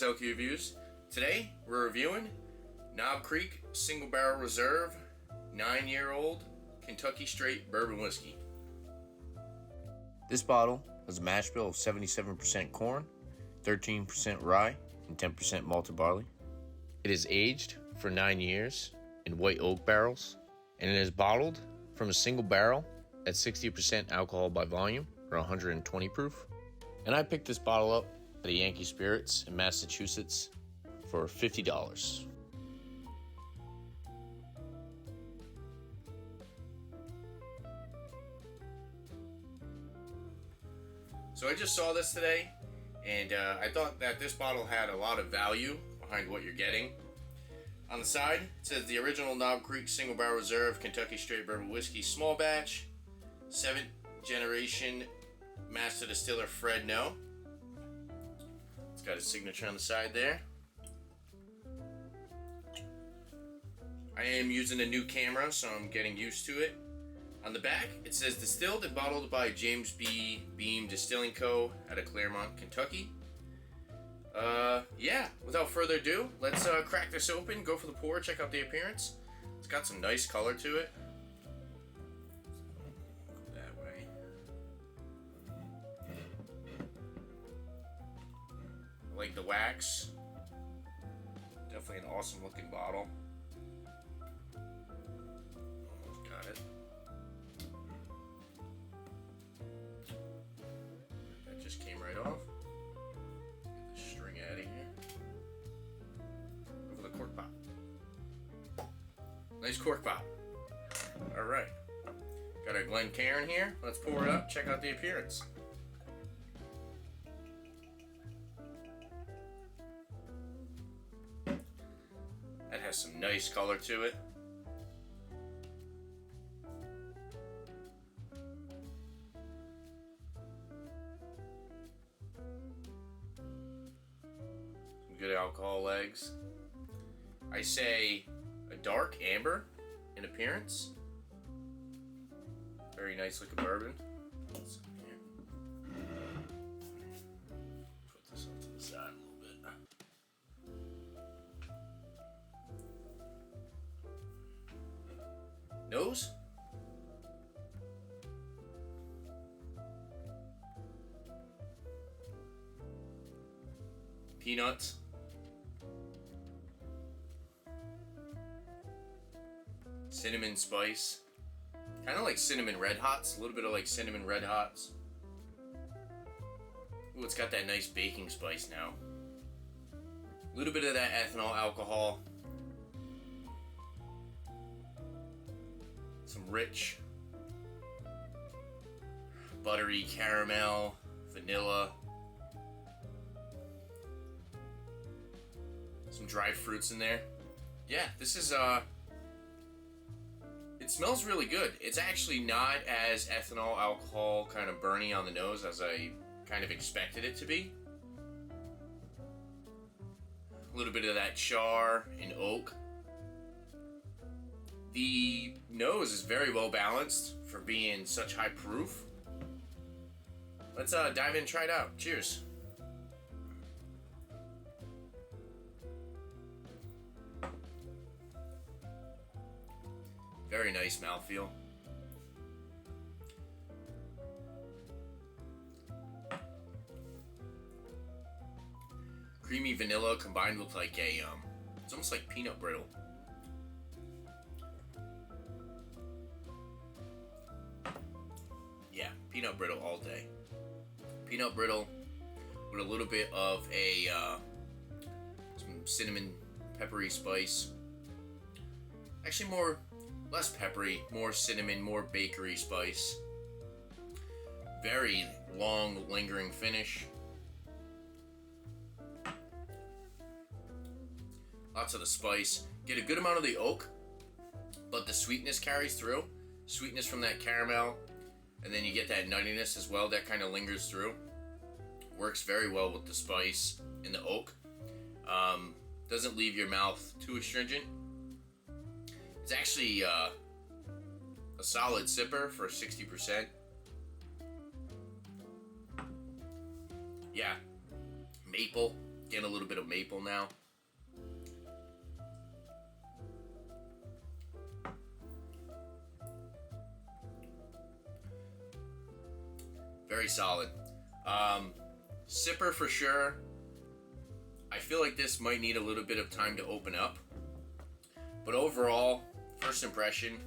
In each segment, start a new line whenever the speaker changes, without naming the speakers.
Reviews. Today we're reviewing Knob Creek Single Barrel Reserve 9-year-old Kentucky Straight Bourbon Whiskey. This bottle has a mash bill of 77% corn, 13% rye, and 10% malted barley. It is aged for 9 years in white oak barrels, and it is bottled from a single barrel at 60% alcohol by volume, or 120 proof. And I picked this bottle up at a Yankee Spirits in Massachusetts for $50. So I just saw this today, and I thought that this bottle had a lot of value behind what you're getting. On the side, it says the original Knob Creek Single Barrel Reserve Kentucky Straight Bourbon Whiskey Small Batch, 7th Generation Master Distiller Fred No. It's got his signature on the side there. I am using a new camera, so I'm getting used to it. On the back, it says distilled and bottled by James B. Beam Distilling Co. out of Claremont, Kentucky. Yeah, without further ado, let's crack this open, go for the pour, check out the appearance. It's got some nice color to it. Go that way. I like the wax. Definitely an awesome looking bottle. Almost got it. That just came right off. Get the string out of here. Go for the cork pop. Nice cork pop. Alright. Got our Glencairn here. Let's pour it up, check out the appearance. That has some nice color to it. Some good alcohol legs. I say a dark amber in appearance. Very nice looking bourbon. Let's see here. Put this off to the side a little bit. Nose? Peanuts. Cinnamon spice. Kind of like cinnamon red hots. A little bit of like cinnamon red hots. Ooh, it's got that nice baking spice now. A little bit of that ethanol alcohol. Some rich, buttery caramel, vanilla. Some dried fruits in there. Yeah, this is, it smells really good. It's actually not as ethanol alcohol kind of burny on the nose as I kind of expected it to be. A little bit of that char and oak. The nose is very well balanced for being such high proof. Let's dive in and try it out. Cheers. Very nice mouthfeel. Creamy vanilla combined with like a, it's almost like peanut brittle. Yeah, peanut brittle all day. Peanut brittle with a little bit of a, some cinnamon peppery spice. Actually less peppery, more cinnamon, more bakery spice. Very long, lingering finish. Lots of the spice. Get a good amount of the oak, but the sweetness carries through. Sweetness from that caramel, and then you get that nuttiness as well that kind of lingers through. Works very well with the spice and the oak. Doesn't leave your mouth too astringent. It's actually a solid sipper for 60%. Yeah, maple, Getting a little bit of maple now. Very solid. Sipper for sure. I feel like this might need a little bit of time to open up. But overall, first impression,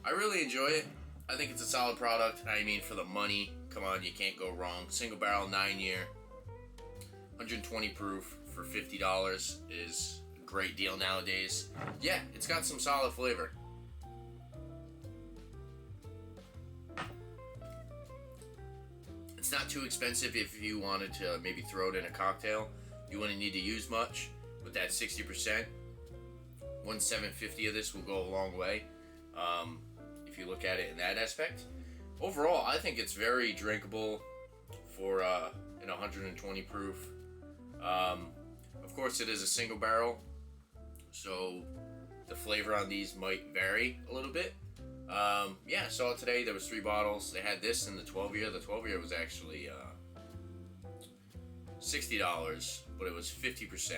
I really enjoy it. I think it's a solid product. I mean, for the money, come on, you can't go wrong. Single barrel, 9-year, 120 proof for $50 is a great deal nowadays. Yeah, it's got some solid flavor. It's not too expensive if you wanted to maybe throw it in a cocktail. You wouldn't need to use much with that 60%. 1,750 of this will go a long way if you look at it in that aspect. Overall, I think it's very drinkable for an 120 proof. Of course, it is a single barrel, so the flavor on these might vary a little bit. Yeah, I saw it today. There was 3 bottles. They had this in the 12-year. The 12-year was actually $60, but it was 50%.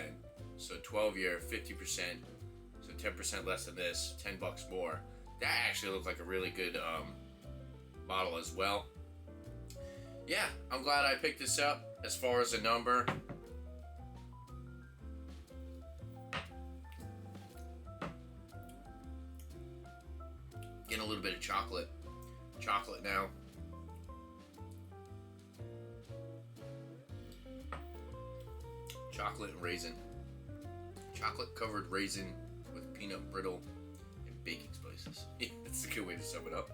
So 12-year, 50%. So 10% less than this, $10 more. That actually looked like a really good bottle as well. Yeah, I'm glad I picked this up. As far as a number, getting a little bit of chocolate now. Chocolate and raisin. Chocolate covered raisin with peanut brittle and baking spices. Yeah, that's a good way to sum it up.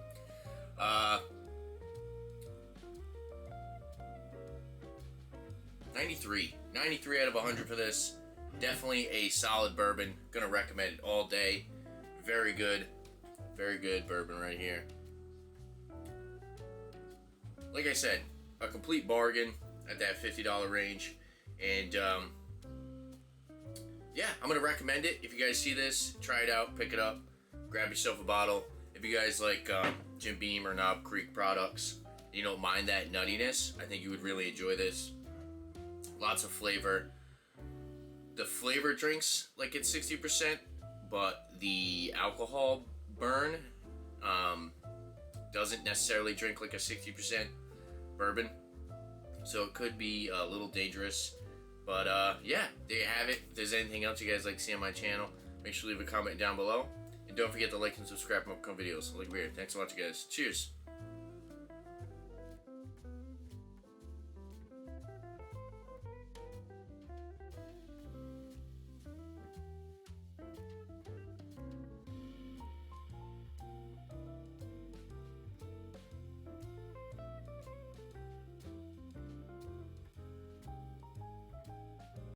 93 out of 100 for this. Definitely a solid bourbon. Gonna recommend it all day. Very good bourbon right here. Like I said, a complete bargain at that $50 range. And yeah, I'm gonna recommend it. If you guys see this, try it out, pick it up, grab yourself a bottle. If you guys like Jim Beam or Knob Creek products, you don't mind that nuttiness, I think you would really enjoy this. Lots of flavor. The flavor drinks like it's 60%, but the alcohol burn doesn't necessarily drink like a 60% bourbon, so it could be a little dangerous. But yeah, there you have it. If there's anything else you guys like to see on my channel, make sure to leave a comment down below, and don't forget to like and subscribe for more videos like weird. Thanks for watching, guys. Cheers.